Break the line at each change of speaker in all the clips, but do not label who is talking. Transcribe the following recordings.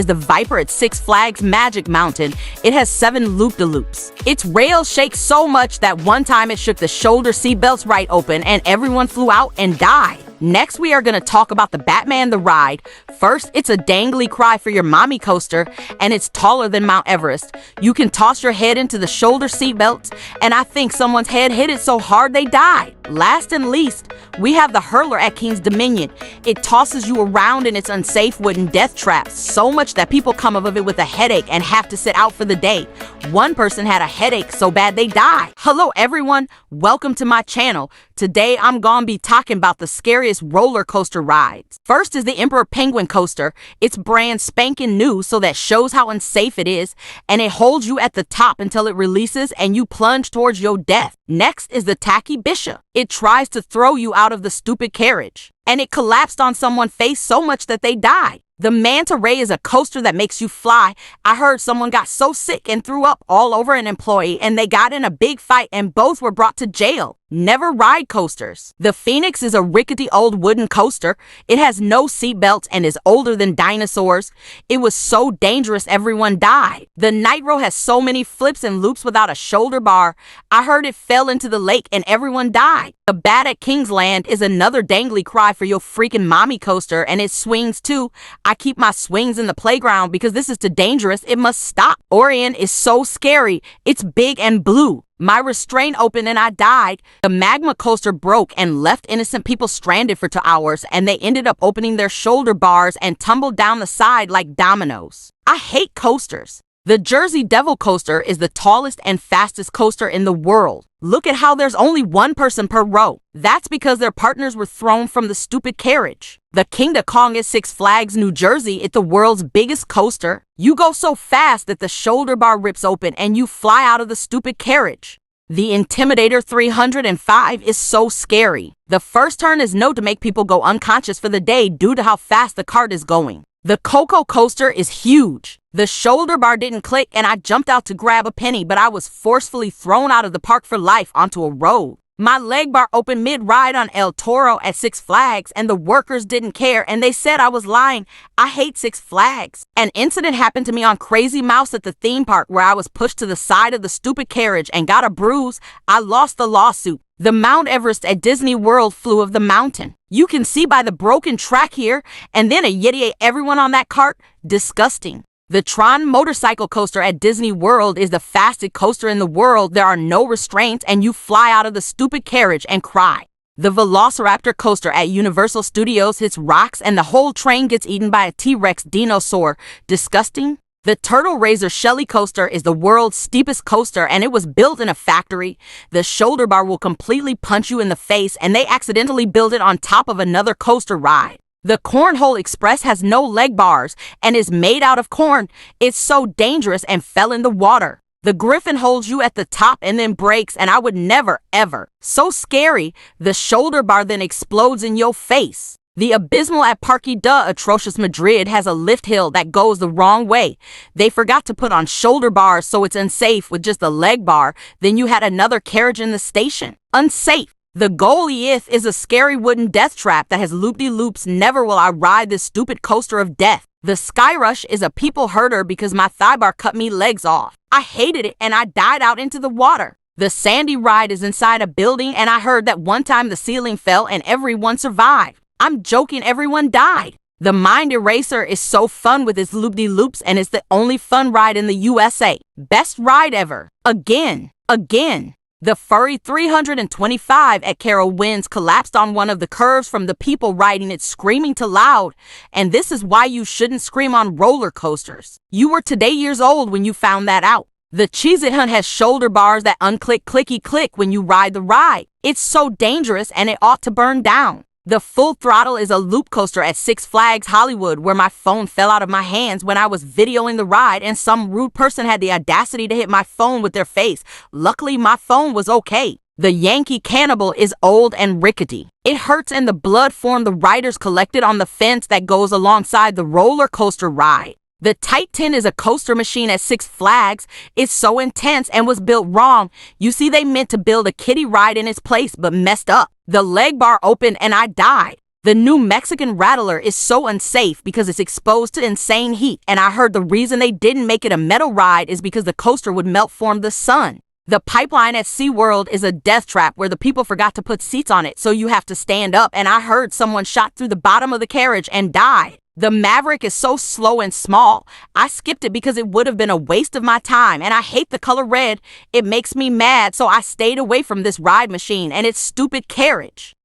is the Viper at Six Flags Magic Mountain. It has 7 loop-de-loops. Its rails shake so much that one time it shook the shoulder seat belts right open and everyone flew out and died. Next, we are going to talk about the Batman the Ride. First, it's a dangly cry for your mommy coaster, and it's taller than Mount Everest. You can toss your head into the shoulder seat belts, and I think someone's head hit it so hard they died. Last and least, we have the Hurler at King's Dominion. It tosses you around in its unsafe wooden death traps, so much that people come up of it with a headache and have to sit out for the day. One person had a headache so bad they died. Hello everyone, welcome to my channel. Today I'm gonna be talking about the scariest roller coaster rides. First is the Emperor Penguin Coaster. It's brand spanking new, so that shows how unsafe it is, and it holds you at the top until it releases and you plunge towards your death. Next is the Tacky Bishop. It tries to throw you out of the stupid carriage, and it collapsed on someone's face so much that they died. The Manta Ray is a coaster that makes you fly. I heard someone got so sick and threw up all over an employee, and they got in a big fight and both were brought to jail. Never ride coasters. The Phoenix is a rickety old wooden coaster. It has no seat belts and is older than dinosaurs. It was so dangerous everyone died. The Nitro has so many flips and loops without a shoulder bar. I heard it fell into the lake and everyone died. The Bat at Kingsland is another dangly cry for your freaking mommy coaster, and it swings too. I keep my swings in the playground because this is too dangerous. It must stop. Orion is so scary. It's big and blue. My restraint opened and I died. The Magma coaster broke and left innocent people stranded for 2 hours, and they ended up opening their shoulder bars and tumbled down the side like dominoes. I hate coasters. The Jersey Devil coaster is the tallest and fastest coaster in the world. Look at how there's only one person per row. That's because their partners were thrown from the stupid carriage. The King of Kong at Six Flags, New Jersey. It's the world's biggest coaster. You go so fast that the shoulder bar rips open and you fly out of the stupid carriage. The Intimidator 305 is so scary. The first turn is known to make people go unconscious for the day due to how fast the cart is going. The Coco coaster is huge. The shoulder bar didn't click and I jumped out to grab a penny, but I was forcefully thrown out of the park for life onto a road. My leg bar opened mid-ride on El Toro at Six Flags, and the workers didn't care and they said I was lying. I hate Six Flags. An incident happened to me on Crazy Mouse at the theme park where I was pushed to the side of the stupid carriage and got a bruise. I lost the lawsuit. The Mount Everest at Disney World flew of the mountain. You can see by the broken track here, and then a Yeti ate everyone on that cart. Disgusting. The Tron motorcycle coaster at Disney World is the fastest coaster in the world. There are no restraints and you fly out of the stupid carriage and cry. The Velociraptor coaster at Universal Studios hits rocks and the whole train gets eaten by a T-Rex dinosaur. Disgusting. The Turtle Razer Shelly coaster is the world's steepest coaster, and it was built in a factory. The shoulder bar will completely punch you in the face, and they accidentally built it on top of another coaster ride. The Cornhole Express has no leg bars and is made out of corn. It's so dangerous and fell in the water. The Griffin holds you at the top and then breaks, and I would never, ever. So scary, the shoulder bar then explodes in your face. The Abysmal at Parque de Atrocious Madrid has a lift hill that goes the wrong way. They forgot to put on shoulder bars, so it's unsafe with just a leg bar. Then you had another carriage in the station. Unsafe. The Goliath is a scary wooden death trap that has loop-de-loops. Never will I ride this stupid coaster of death. The Sky Rush is a people herder because my thigh bar cut me legs off. I hated it and I died out into the water. The Sandy Ride is inside a building, and I heard that one time the ceiling fell and everyone survived. I'm joking, everyone died. The Mind Eraser is so fun with its loop-de-loops, and it's the only fun ride in the USA. Best ride ever. Again. The Furry 325 at Carol Winds collapsed on one of the curves from the people riding it screaming too loud. And this is why you shouldn't scream on roller coasters. You were today years old when you found that out. The Cheit Hunt has shoulder bars that unclick clicky-click when you ride the ride. It's so dangerous and it ought to burn down. The Full Throttle is a loop coaster at Six Flags Hollywood where my phone fell out of my hands when I was videoing the ride, and some rude person had the audacity to hit my phone with their face. Luckily, my phone was okay. The Yankee Cannibal is old and rickety. It hurts and the blood formed the riders collected on the fence that goes alongside the roller coaster ride. The Titan is a coaster machine at Six Flags. It's so intense and was built wrong. You see, they meant to build a kiddie ride in its place but messed up. The leg bar opened and I died. The new Mexican Rattler is so unsafe because it's exposed to insane heat, and I heard the reason they didn't make it a metal ride is because the coaster would melt from the sun. The pipeline at SeaWorld is a death trap where the people forgot to put seats on it, so you have to stand up, and I heard someone shot through the bottom of the carriage and died. The Maverick is so slow and small. I skipped it because it would have been a waste of my time, and I hate the color red. It makes me mad, so I stayed away from this ride machine and its stupid carriage.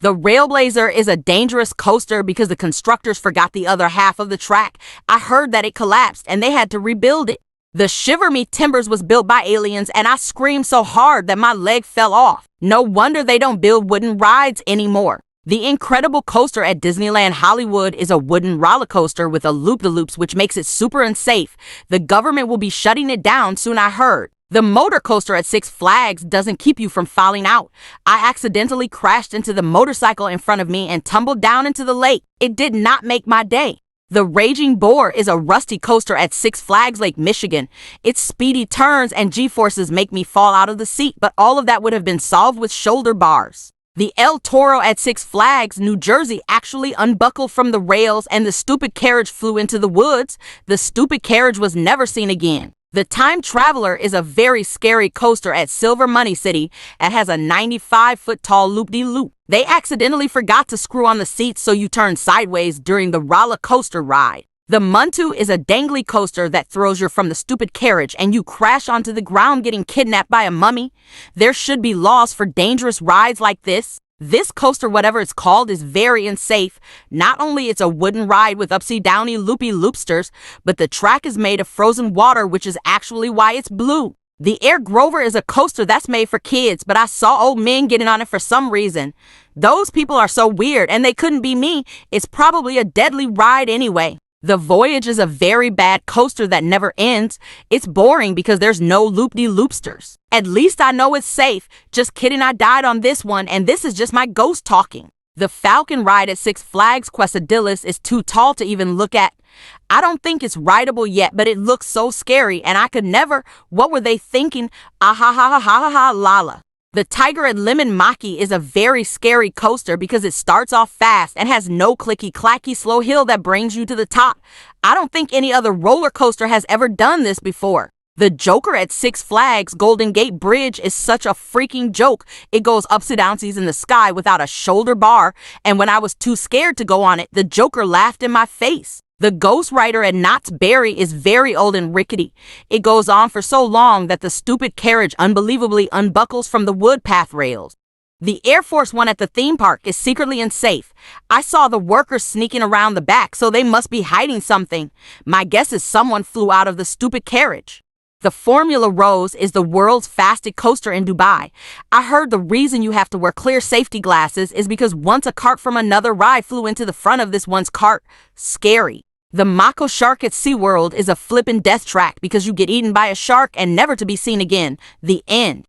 The Railblazer is a dangerous coaster because the constructors forgot the other half of the track. I heard that it collapsed and they had to rebuild it. The Shiver Me Timbers was built by aliens, and I screamed so hard that my leg fell off. No wonder they don't build wooden rides anymore. The Incredible Coaster at Disneyland Hollywood is a wooden roller coaster with a loop-de-loops, which makes it super unsafe. The government will be shutting it down soon, I heard. The motor coaster at Six Flags doesn't keep you from falling out. I accidentally crashed into the motorcycle in front of me and tumbled down into the lake. It did not make my day. The Raging Boar is a rusty coaster at Six Flags Lake Michigan. Its speedy turns and G-forces make me fall out of the seat, but all of that would have been solved with shoulder bars. The El Toro at Six Flags, New Jersey actually unbuckled from the rails and the stupid carriage flew into the woods. The stupid carriage was never seen again. The Time Traveler is a very scary coaster at Silver Money City and has a 95-foot-tall loop-de-loop. They accidentally forgot to screw on the seats so you turn sideways during the roller coaster ride. The Muntu is a dangly coaster that throws you from the stupid carriage and you crash onto the ground getting kidnapped by a mummy. There should be laws for dangerous rides like this. This coaster, whatever it's called, is very unsafe. Not only it's a wooden ride with upsy-downy loopy loopsters, but the track is made of frozen water, which is actually why it's blue. The Air Grover is a coaster that's made for kids, but I saw old men getting on it for some reason. Those people are so weird, and they couldn't be me. It's probably a deadly ride anyway. The Voyage is a very bad coaster that never ends. It's boring because there's no loop-de-loopsters. At least I know it's safe. Just kidding, I died on this one, and this is just my ghost talking. The Falcon ride at Six Flags Quesadillas is too tall to even look at. I don't think it's rideable yet, but it looks so scary, and I could never. What were they thinking? Ah ha ha ha ha ha lala. The Tiger at Lemon Maki is a very scary coaster because it starts off fast and has no clicky-clacky slow hill that brings you to the top. I don't think any other roller coaster has ever done this before. The Joker at Six Flags Golden Gate Bridge is such a freaking joke. It goes upsy-downsies in the sky without a shoulder bar, and when I was too scared to go on it, the Joker laughed in my face. The Ghost Rider at Knott's Berry is very old and rickety. It goes on for so long that the stupid carriage unbelievably unbuckles from the wood path rails. The Air Force One at the theme park is secretly unsafe. I saw the workers sneaking around the back, so they must be hiding something. My guess is someone flew out of the stupid carriage. The Formula Rose is the world's fastest coaster in Dubai. I heard the reason you have to wear clear safety glasses is because once a cart from another ride flew into the front of this one's cart. Scary. The Mako Shark at SeaWorld is a flippin' death track because you get eaten by a shark and never to be seen again. The end.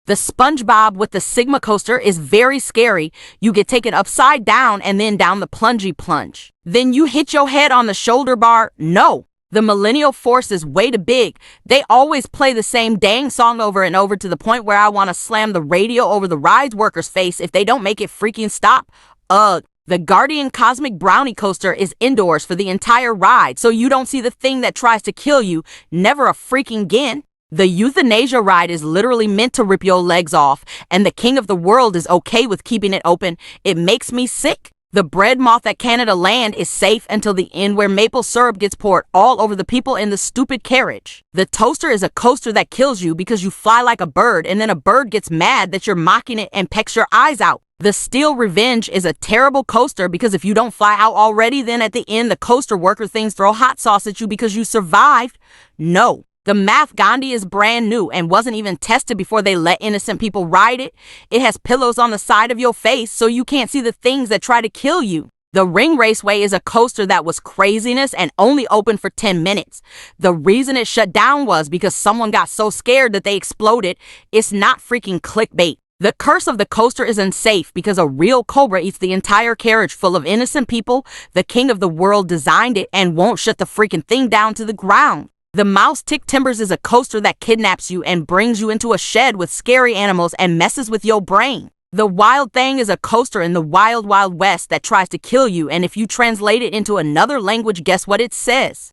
The SpongeBob with the Sigma coaster is very scary. You get taken upside down and then down the plungy plunge. Then you hit your head on the shoulder bar. No. The Millennial Force is way too big. They always play the same dang song over and over to the point where I want to slam the radio over the ride worker's face if they don't make it freaking stop. Ugh. The Guardian Cosmic Brownie coaster is indoors for the entire ride, so you don't see the thing that tries to kill you. Never a freaking again. The Euthanasia ride is literally meant to rip your legs off, and the King of the World is okay with keeping it open. It makes me sick. The bread moth at Canada Land is safe until the end where maple syrup gets poured all over the people in the stupid carriage. The toaster is a coaster that kills you because you fly like a bird and then a bird gets mad that you're mocking it and pecks your eyes out. The Steel Revenge is a terrible coaster because if you don't fly out already, then at the end the coaster worker things throw hot sauce at you because you survived. No. The Math Gandhi is brand new and wasn't even tested before they let innocent people ride it. It has pillows on the side of your face so you can't see the things that try to kill you. The Ring Raceway is a coaster that was craziness and only open for 10 minutes. The reason it shut down was because someone got so scared that they exploded. It's not freaking clickbait. The Curse of the Coaster is unsafe because a real cobra eats the entire carriage full of innocent people. The King of the World designed it and won't shut the freaking thing down to the ground. The Mouse Tick Timbers is a coaster that kidnaps you and brings you into a shed with scary animals and messes with your brain. The Wild Thing is a coaster in the Wild Wild West that tries to kill you, and if you translate it into another language, guess what it says?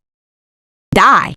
Die.